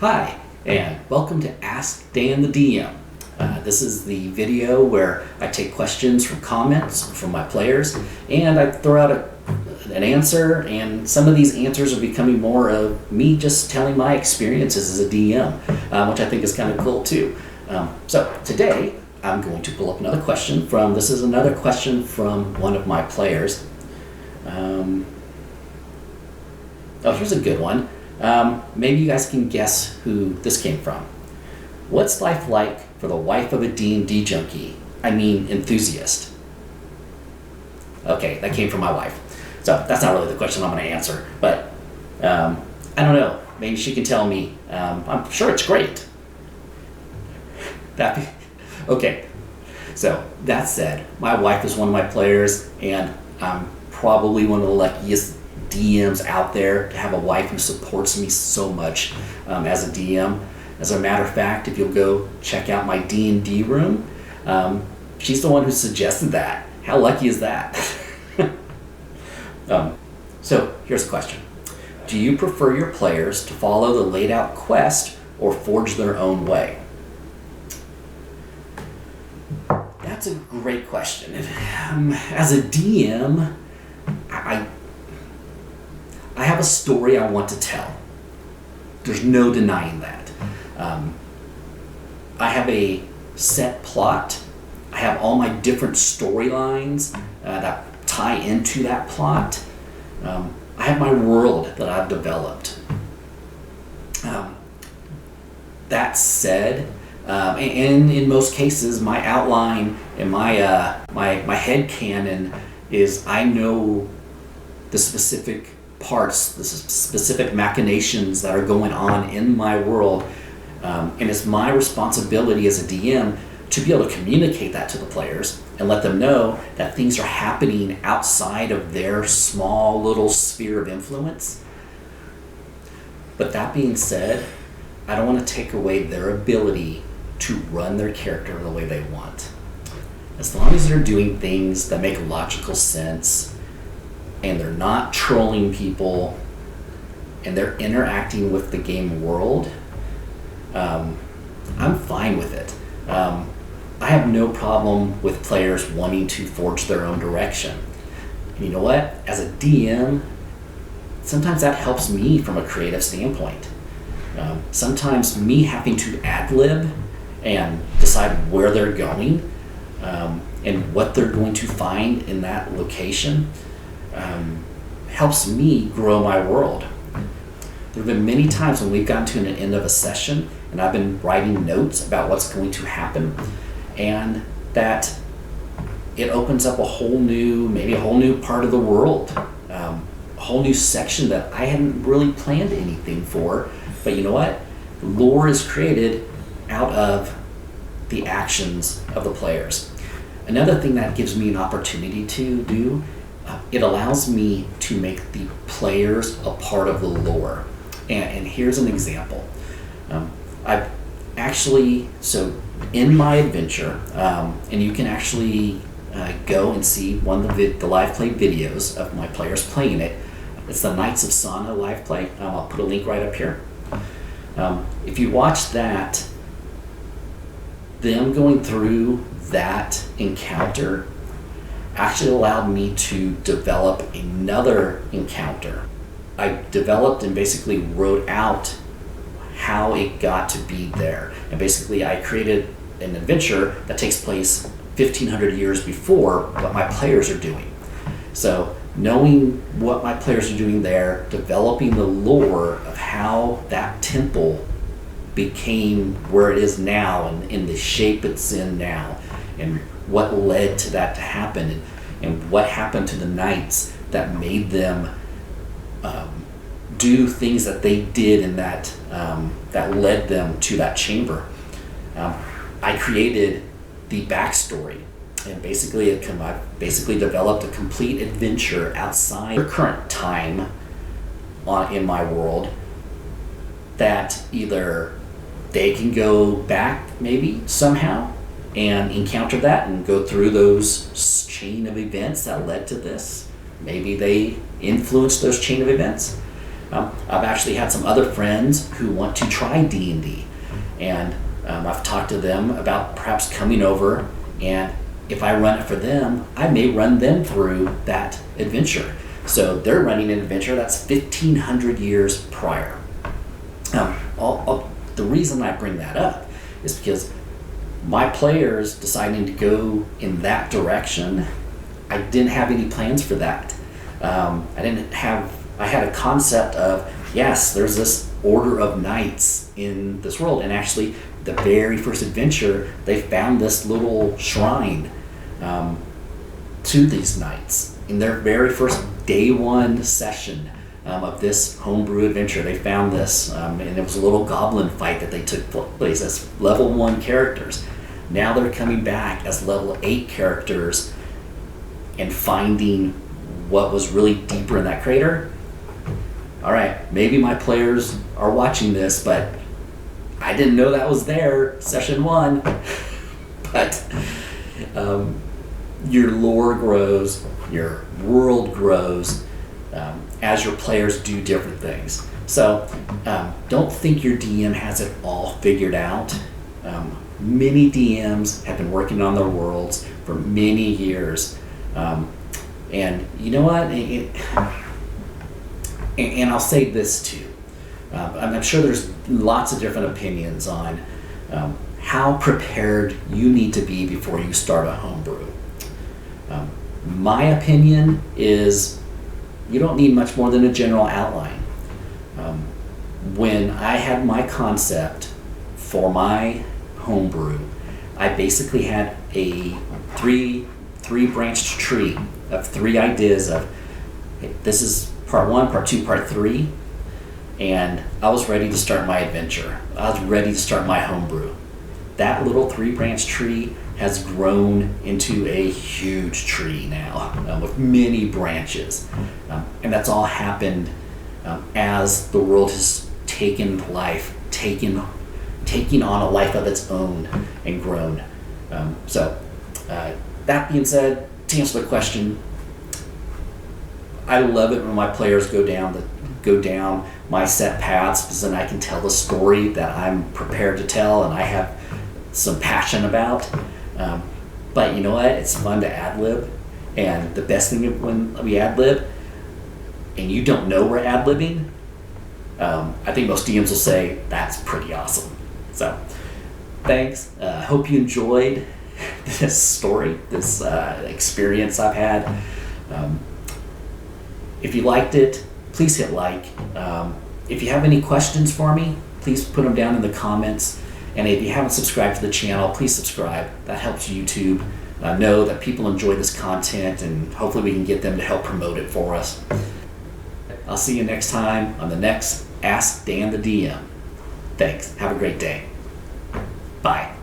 Hi, and welcome to Ask Dan the DM. This is the video where I take questions from comments from my players, and I throw out an answer, and some of these answers are becoming more of me just telling my experiences as a DM, which I think is kind of cool too. So today, I'm going to pull up another question this is another question from one of my players. Here's a good one. Maybe you guys can guess who this came from. What's life like for the wife of a D&D junkie? I mean, enthusiast. Okay, that came from my wife. So that's not really the question I'm going to answer, but I don't know. Maybe she can tell me. I'm sure it's great. Okay, so that said, my wife is one of my players, and I'm probably one of the luckiest DMs out there to have a wife who supports me so much as a DM. As a matter of fact, if you'll go check out my D&D room, she's the one who suggested that. How lucky is that? So here's a question. Do you prefer your players to follow the laid out quest or forge their own way? That's a great question. As a DM, I have a story I want to tell. There's no denying that. I have a set plot. I have all my different storylines that tie into that plot. I have my world that I've developed. That said, and in most cases, my outline and my head canon is I know the specific parts, the specific machinations that are going on in my world, and it's my responsibility as a DM to be able to communicate that to the players and let them know that things are happening outside of their small little sphere of influence. But that being said, I don't want to take away their ability to run their character the way they want. As long as they're doing things that make logical sense, and they're not trolling people, and they're interacting with the game world, I'm fine with it. I have no problem with players wanting to forge their own direction. And you know what? As a DM, sometimes that helps me from a creative standpoint. Sometimes me having to ad-lib and decide where they're going and what they're going to find in that location helps me grow my world. There have been many times when we've gotten to an end of a session and I've been writing notes about what's going to happen, and that it opens up a whole new part of the world, a whole new section that I hadn't really planned anything for. But you know what? Lore is created out of the actions of the players. Another thing that gives me an opportunity to do, it allows me to make the players a part of the lore. And here's an example. I've actually, so in my adventure, and you can actually go and see one of the live play videos of my players playing it. It's the Knights of Sana live play. I'll put a link right up here. If you watch that, them going through that encounter actually allowed me to develop another encounter. I developed and basically wrote out how it got to be there. And basically I created an adventure that takes place 1,500 years before what my players are doing. So knowing what my players are doing there, developing the lore of how that temple became where it is now and in the shape it's in now, and what led to that to happen, and what happened to the knights that made them do things that they did, and that led them to that chamber. I created the backstory, and basically I developed a complete adventure outside the current time in my world, that either they can go back maybe somehow and encounter that and go through those chain of events that led to this. Maybe they influenced those chain of events. I've actually had some other friends who want to try D&D, and I've talked to them about perhaps coming over, and if I run it for them, I may run them through that adventure. So they're running an adventure that's 1,500 years prior. The reason I bring that up is because my players deciding to go in that direction, I didn't have any plans for that. I had a concept of, yes, there's this order of knights in this world, and actually the very first adventure, they found this little shrine to these knights. In their very first day one session of this homebrew adventure, they found this, and it was a little goblin fight that they took place as level 1 characters. Now they're coming back as level 8 characters and finding what was really deeper in that crater. All right, maybe my players are watching this, but I didn't know that was there, session 1. But your lore grows, your world grows as your players do different things. So don't think your DM has it all figured out. Many DMs have been working on their worlds for many years. And you know what? And I'll say this too. I'm sure there's lots of different opinions on how prepared you need to be before you start a homebrew. My opinion is you don't need much more than a general outline. When I had my concept for my homebrew, I basically had a three branched tree of 3 ideas of, hey, this is part 1, part 2, part 3, and I was ready to start my adventure. I was ready to start my homebrew. That little 3 branch tree has grown into a huge tree now with many branches, and that's all happened as the world has taken on a life of its own and grown. That being said, to answer the question, I love it when my players go down my set paths, because then I can tell the story that I'm prepared to tell and I have some passion about. But you know what? It's fun to ad-lib, and the best thing when we ad-lib and you don't know we're ad-libbing, I think most DMs will say that's pretty awesome. So thanks. Hope you enjoyed this story, this experience I've had. If you liked it, please hit like. If you have any questions for me, please put them down in the comments. And if you haven't subscribed to the channel, please subscribe. That helps YouTube know that people enjoy this content, and hopefully we can get them to help promote it for us. I'll see you next time on the next Ask Dan the DM. Thanks. Have a great day. Bye.